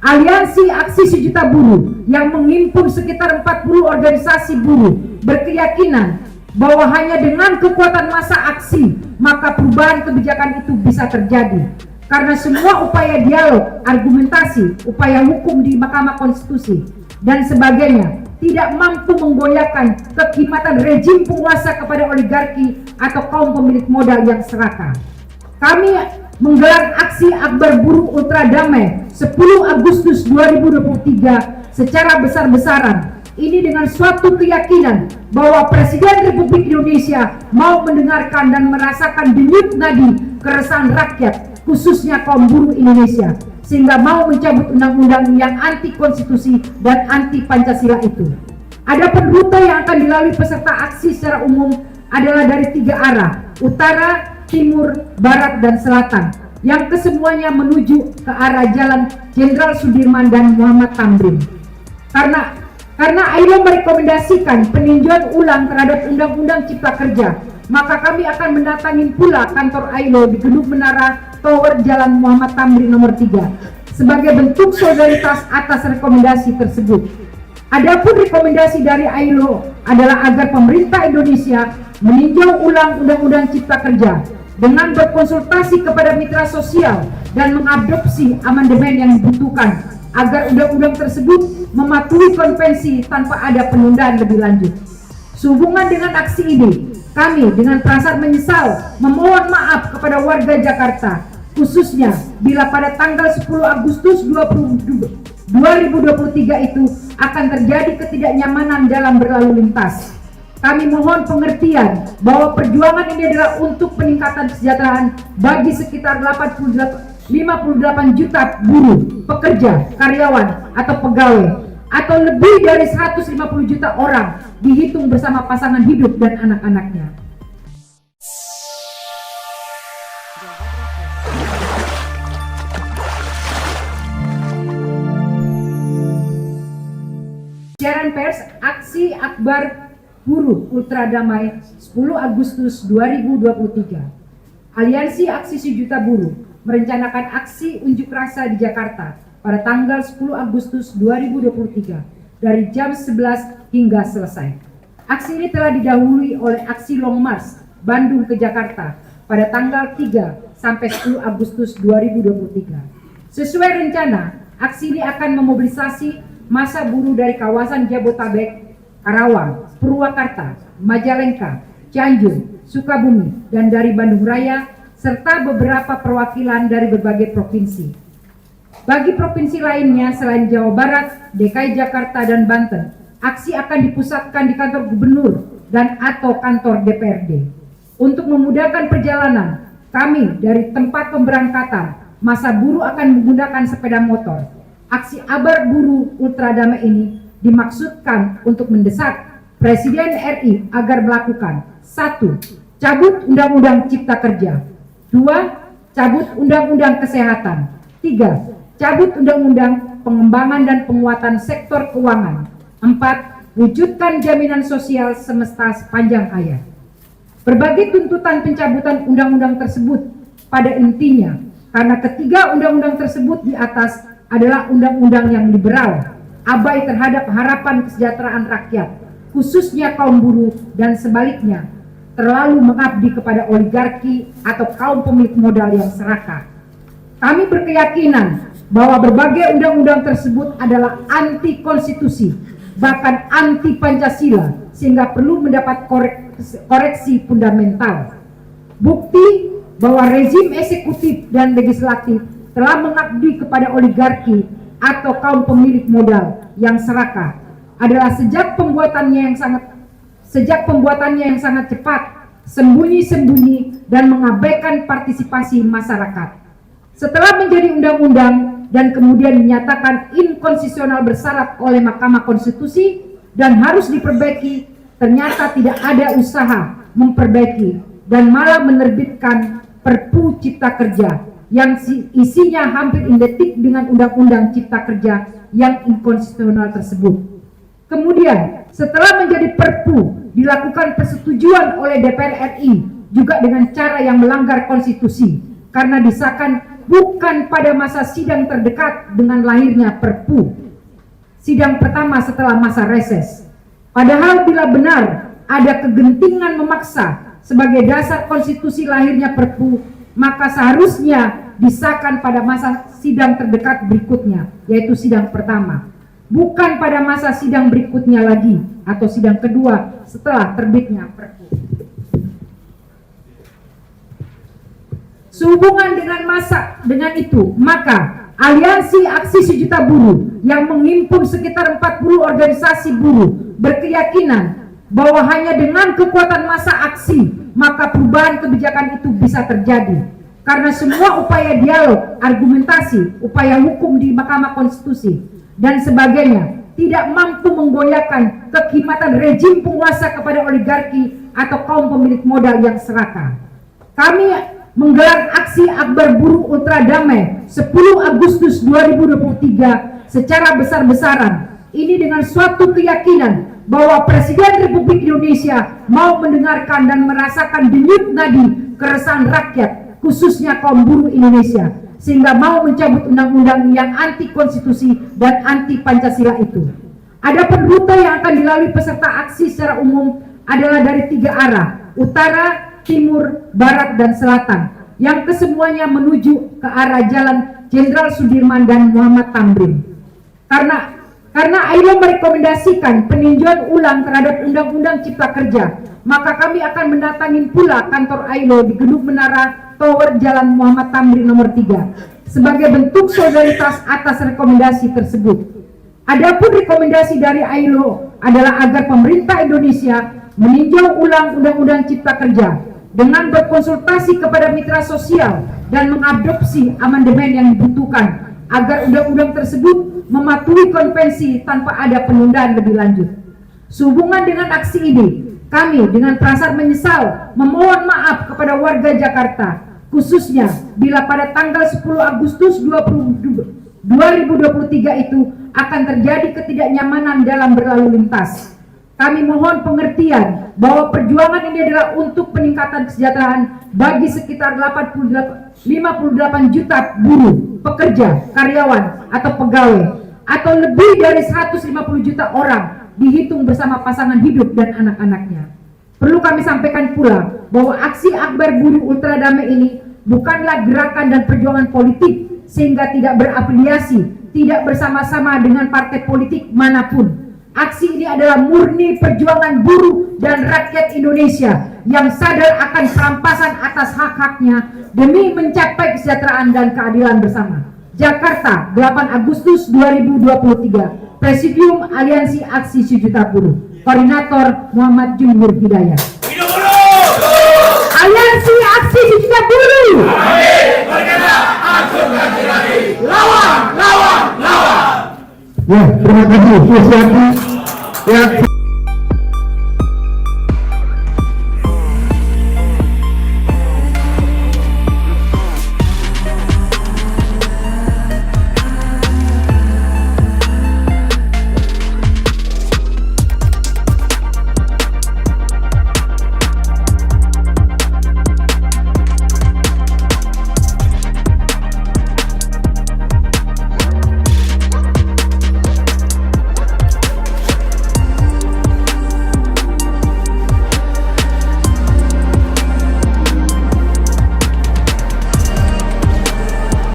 Aliansi Aksi Sejuta Buruh yang menghimpun sekitar 40 organisasi buruh berkeyakinan bahwa hanya dengan kekuatan massa aksi maka perubahan kebijakan itu bisa terjadi. Karena semua upaya dialog, argumentasi, upaya hukum di Mahkamah Konstitusi dan sebagainya tidak mampu menggoyahkan kekhidmatan rejim penguasa kepada oligarki atau kaum pemilik modal yang serakah. Kami menggelar aksi Akbar Buruh Ultra Damai 10 Agustus 2023 secara besar-besaran. Ini dengan suatu keyakinan bahwa Presiden Republik Indonesia mau mendengarkan dan merasakan denyut nadi keresahan rakyat, khususnya kaum buruh Indonesia, sehingga mau mencabut undang-undang yang anti konstitusi dan anti Pancasila itu. Adapun rute yang akan dilalui peserta aksi secara umum adalah dari 3 arah, utara, timur, barat, dan selatan, yang kesemuanya menuju ke arah Jalan Jenderal Sudirman dan Muhammad Tamrin. Karena ILO merekomendasikan peninjauan ulang terhadap Undang-Undang Cipta Kerja, maka kami akan mendatangi pula kantor ILO di Gedung Menara Tower Jalan Muhammad Tamrin nomor 3 sebagai bentuk solidaritas atas rekomendasi tersebut. Adapun rekomendasi dari ILO adalah agar pemerintah Indonesia meninjau ulang Undang-Undang Cipta Kerja dengan berkonsultasi kepada mitra sosial dan mengadopsi amandemen yang dibutuhkan agar undang-undang tersebut mematuhi konvensi tanpa ada penundaan lebih lanjut. Sehubungan dengan aksi ini, kami dengan perasaan menyesal memohon maaf kepada warga Jakarta, khususnya bila pada tanggal 10 Agustus 2023 itu akan terjadi ketidaknyamanan dalam berlalu lintas. Kami mohon pengertian bahwa perjuangan ini adalah untuk peningkatan kesejahteraan bagi sekitar 58 juta buruh, pekerja, karyawan, atau pegawai, atau lebih dari 150 juta orang dihitung bersama pasangan hidup dan anak-anaknya. Siaran pers Aksi Akbar Buruh Ultra Damai 10 Agustus 2023. Aliansi Aksi Sejuta Buruh merencanakan aksi unjuk rasa di Jakarta pada tanggal 10 Agustus 2023 dari jam 11 hingga selesai. Aksi ini telah didahului oleh aksi Long March Bandung ke Jakarta pada tanggal 3 sampai 10 Agustus 2023. Sesuai rencana, aksi ini akan memobilisasi massa buruh dari kawasan Jabodetabek, Karawang, Purwakarta, Majalengka, Cianjur, Sukabumi, dan dari Bandung Raya, serta beberapa perwakilan dari berbagai provinsi. Bagi provinsi lainnya selain Jawa Barat, DKI Jakarta, dan Banten, aksi akan dipusatkan di kantor gubernur dan atau kantor DPRD. Untuk memudahkan perjalanan, kami dari tempat pemberangkatan, massa buruh akan menggunakan sepeda motor. Aksi Akbar Buruh Ultra Damai ini dimaksudkan untuk mendesak Presiden RI agar melakukan 1. Cabut Undang-Undang Cipta Kerja, 2. Cabut Undang-Undang Kesehatan, 3. Cabut Undang-Undang Pengembangan dan Penguatan Sektor Keuangan, 4. Wujudkan jaminan sosial semesta sepanjang hayat. Berbagai tuntutan pencabutan undang-undang tersebut pada intinya karena ketiga undang-undang tersebut di atas adalah undang-undang yang liberal, abai terhadap harapan kesejahteraan rakyat, khususnya kaum buruh, dan sebaliknya terlalu mengabdi kepada oligarki atau kaum pemilik modal yang serakah. Kami berkeyakinan bahwa berbagai undang-undang tersebut adalah anti konstitusi, bahkan anti Pancasila, sehingga perlu mendapat koreksi fundamental. Bukti bahwa rezim eksekutif dan legislatif telah mengabdi kepada oligarki atau kaum pemilik modal yang serakah adalah sejak pembuatannya yang sangat cepat, sembunyi-sembunyi, dan mengabaikan partisipasi masyarakat. Setelah menjadi undang-undang dan kemudian dinyatakan inkonstitusional bersyarat oleh Mahkamah Konstitusi dan harus diperbaiki, ternyata tidak ada usaha memperbaiki dan malah menerbitkan Perpu Cipta Kerja yang isinya hampir identik dengan Undang-Undang Cipta Kerja yang inkonstitusional tersebut. Kemudian setelah menjadi Perpu dilakukan persetujuan oleh DPR RI juga dengan cara yang melanggar konstitusi karena disahkan bukan pada masa sidang terdekat dengan lahirnya Perpu, sidang pertama setelah masa reses. Padahal bila benar ada kegentingan memaksa sebagai dasar konstitusi lahirnya Perpu, maka seharusnya disahkan pada masa sidang terdekat berikutnya, yaitu sidang pertama, bukan pada masa sidang berikutnya lagi atau sidang kedua setelah terbitnya Perpu. Sehubungan dengan itu, maka Aliansi Aksi Sejuta Buruh yang menghimpun sekitar 40 organisasi buruh berkeyakinan bahwa hanya dengan kekuatan massa aksi maka perubahan kebijakan itu bisa terjadi. Karena semua upaya dialog, argumentasi, upaya hukum di Mahkamah Konstitusi dan sebagainya tidak mampu menggoyahkan kekhidmatan rejim penguasa kepada oligarki atau kaum pemilik modal yang serakah. Kami menggelar aksi Akbar Buruh Ultra Damai 10 Agustus 2023 secara besar-besaran ini dengan suatu keyakinan bahwa Presiden Republik Indonesia mau mendengarkan dan merasakan denyut nadi keresahan rakyat, khususnya kaum buruh Indonesia, sehingga mau mencabut undang-undang yang anti konstitusi dan anti Pancasila itu. Adapun rute yang akan dilalui peserta aksi secara umum adalah dari 3 arah, utara, timur, barat, dan selatan, yang kesemuanya menuju ke arah Jalan Jenderal Sudirman dan Muhammad Tamrin. Karena AILO merekomendasikan peninjauan ulang terhadap Undang-Undang Cipta Kerja, maka kami akan mendatangi pula kantor AILO di Gedung Menara Tower Jalan Muhammad Tamrin nomor 3 sebagai bentuk solidaritas atas rekomendasi tersebut. Adapun rekomendasi dari AILO adalah agar pemerintah Indonesia meninjau ulang Undang-Undang Cipta Kerja dengan berkonsultasi kepada mitra sosial dan mengadopsi amandemen yang dibutuhkan agar undang-undang tersebut mematuhi konvensi tanpa ada penundaan lebih lanjut. Sehubungan dengan aksi ini, kami dengan perasaan menyesal memohon maaf kepada warga Jakarta, khususnya bila pada tanggal 10 Agustus 2023 itu akan terjadi ketidaknyamanan dalam berlalu lintas. Kami mohon pengertian bahwa perjuangan ini adalah untuk peningkatan kesejahteraan bagi sekitar 58 juta buruh, pekerja, karyawan, atau pegawai, atau lebih dari 150 juta orang dihitung bersama pasangan hidup dan anak-anaknya. Perlu kami sampaikan pula bahwa aksi Akbar Buruh Ultra Damai ini bukanlah gerakan dan perjuangan politik sehingga tidak berafiliasi, tidak bersama-sama dengan partai politik manapun. Aksi ini adalah murni perjuangan buruh dan rakyat Indonesia yang sadar akan perampasan atas hak-haknya demi mencapai kesejahteraan dan keadilan bersama. Jakarta, 8 Agustus 2023. Presidium Aliansi Aksi Sejuta Buruh. Koordinator Muhammad Jumhur Hidayat. Aliansi Aksi Sejuta Buruh. Lawan. Ya, terima kasih. Ya,